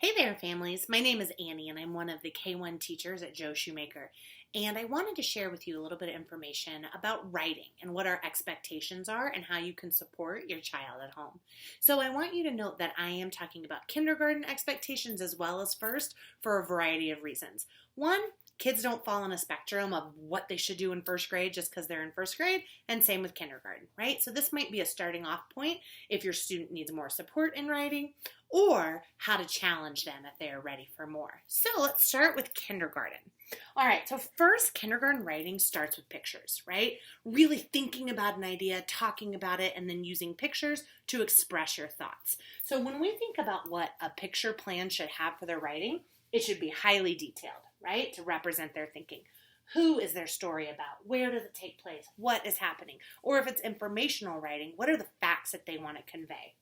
Hey there, families. My name is Annie, and I'm one of the K1 teachers at Joe Shoemaker. And I wanted to share with you a little bit of information about writing and what our expectations are and how you can support your child at home. So I want you to note that I am talking about kindergarten expectations as well as first for a variety of reasons. One, kids don't fall on a spectrum of what they should do in first grade just because they're in first grade, and same with kindergarten, right? So this might be a starting off point if your student needs more support in writing, or how to challenge them if they are ready for more. So let's start with kindergarten. All right, so first, kindergarten writing starts with pictures, right? Really thinking about an idea, talking about it, and then using pictures to express your thoughts. So when we think about what a picture plan should have for their writing, it should be highly detailed, right? To represent their thinking. Who is their story about? Where does it take place? What is happening? Or if it's informational writing, what are the facts that they want to convey?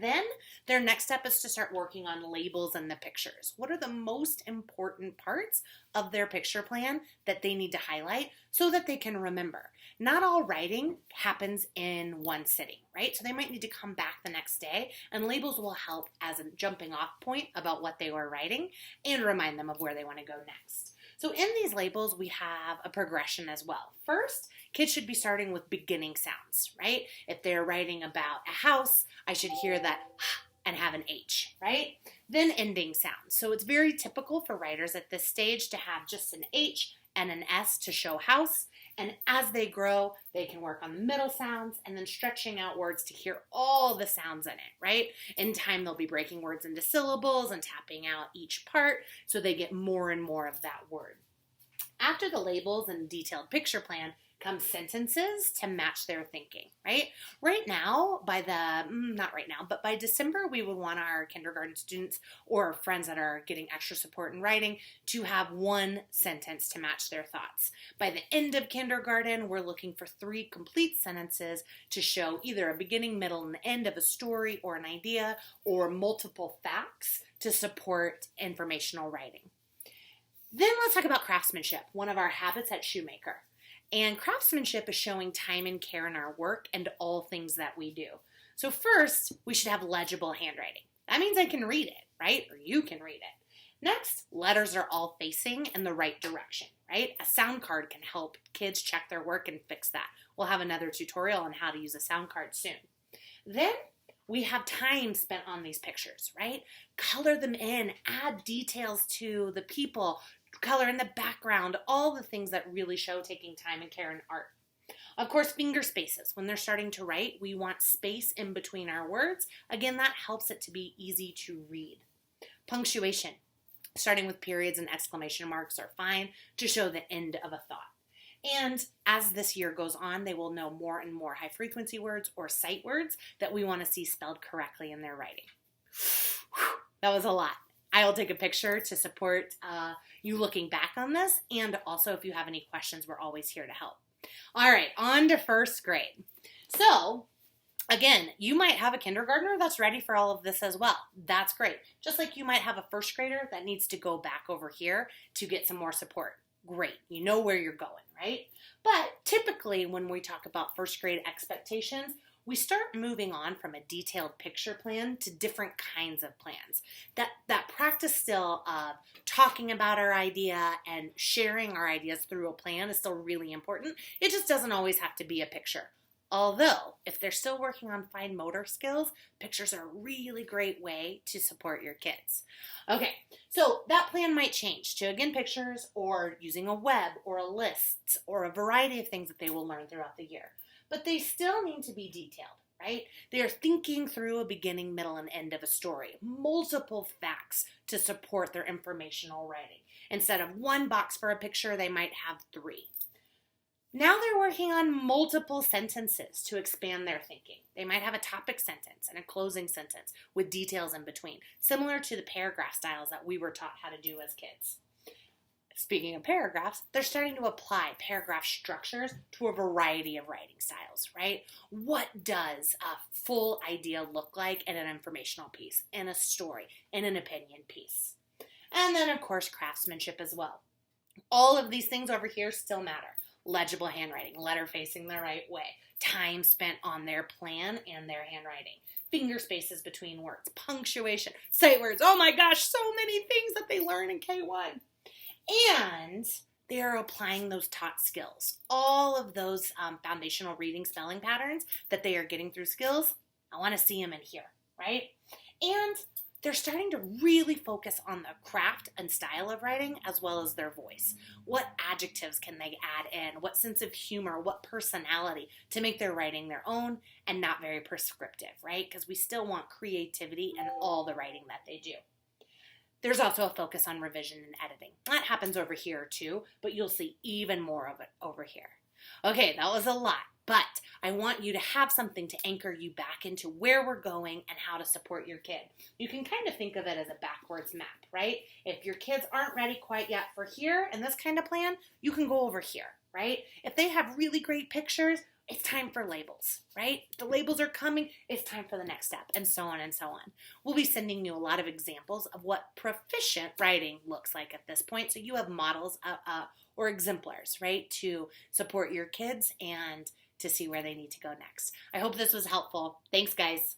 Then their next step is to start working on labels and the pictures. What are the most important parts of their picture plan that they need to highlight so that they can remember? Not all writing happens in one sitting, right? So they might need to come back the next day, and labels will help as a jumping off point about what they were writing and remind them of where they want to go next. So in these labels, we have a progression as well. First, kids should be starting with beginning sounds, right? If they're writing about a house, I should hear that and have an H, right? Then ending sounds. So it's very typical for writers at this stage to have just an H and an S to show house. And as they grow, they can work on the middle sounds and then stretching out words to hear all the sounds in it, right? In time, they'll be breaking words into syllables and tapping out each part so they get more and more of that word. After the labels and detailed picture plan come sentences to match their thinking, right? Right now, not right now, but by December, we would want our kindergarten students or friends that are getting extra support in writing to have one sentence to match their thoughts. By the end of kindergarten, we're looking for 3 complete sentences to show either a beginning, middle, and end of a story or an idea, or multiple facts to support informational writing. Then let's talk about craftsmanship, one of our habits at Shoemaker. And craftsmanship is showing time and care in our work and all things that we do. So first, we should have legible handwriting. That means I can read it, right? Or you can read it. Next, letters are all facing in the right direction, right? A sound card can help kids check their work and fix that. We'll have another tutorial on how to use a sound card soon. Then we have time spent on these pictures, right? Color them in, add details to the people, color in the background, all the things that really show taking time and care in art. Of course, finger spaces. When they're starting to write, we want space in between our words. Again, that helps it to be easy to read. Punctuation, starting with periods and exclamation marks are fine to show the end of a thought. And as this year goes on, they will know more and more high frequency words or sight words that we want to see spelled correctly in their writing. That was a lot. I'll take a picture to support you looking back on this, and also if you have any questions, we're always here to help. All right, on to first grade. So, again, you might have a kindergartner that's ready for all of this as well. That's great. Just like you might have a first grader that needs to go back over here to get some more support. Great, you know where you're going, right? But typically when we talk about first grade expectations, we start moving on from a detailed picture plan to different kinds of plans. That practice still of talking about our idea and sharing our ideas through a plan is still really important. It just doesn't always have to be a picture. Although, if they're still working on fine motor skills, pictures are a really great way to support your kids. Okay, so that plan might change to, again, pictures or using a web or a list or a variety of things that they will learn throughout the year. But they still need to be detailed, right? They are thinking through a beginning, middle, and end of a story. Multiple facts to support their informational writing. Instead of one box for a picture, they might have 3. Now they're working on multiple sentences to expand their thinking. They might have a topic sentence and a closing sentence with details in between, similar to the paragraph styles that we were taught how to do as kids. Speaking of paragraphs, they're starting to apply paragraph structures to a variety of writing styles, right? What does a full idea look like in an informational piece, in a story, in an opinion piece? And then, of course, craftsmanship as well. All of these things over here still matter. Legible handwriting, letter facing the right way, time spent on their plan and their handwriting, finger spaces between words, punctuation, sight words. Oh my gosh, so many things that they learn in K1. And they are applying those taught skills. All of those foundational reading, spelling patterns that they are getting through skills, I want to see them in here, right? And they're starting to really focus on the craft and style of writing as well as their voice. What adjectives can they add in? What sense of humor? What personality to make their writing their own and not very prescriptive, right? Because we still want creativity in all the writing that they do. There's also a focus on revision and editing. That happens over here too, but you'll see even more of it over here. Okay, that was a lot, but I want you to have something to anchor you back into where we're going and how to support your kid. You can kind of think of it as a backwards map, right? If your kids aren't ready quite yet for here in this kind of plan, you can go over here, right? If they have really great pictures, it's time for labels, right? The labels are coming, it's time for the next step, and so on and so on. We'll be sending you a lot of examples of what proficient writing looks like at this point, so you have models or exemplars, right, to support your kids and to see where they need to go next. I hope this was helpful. Thanks, guys.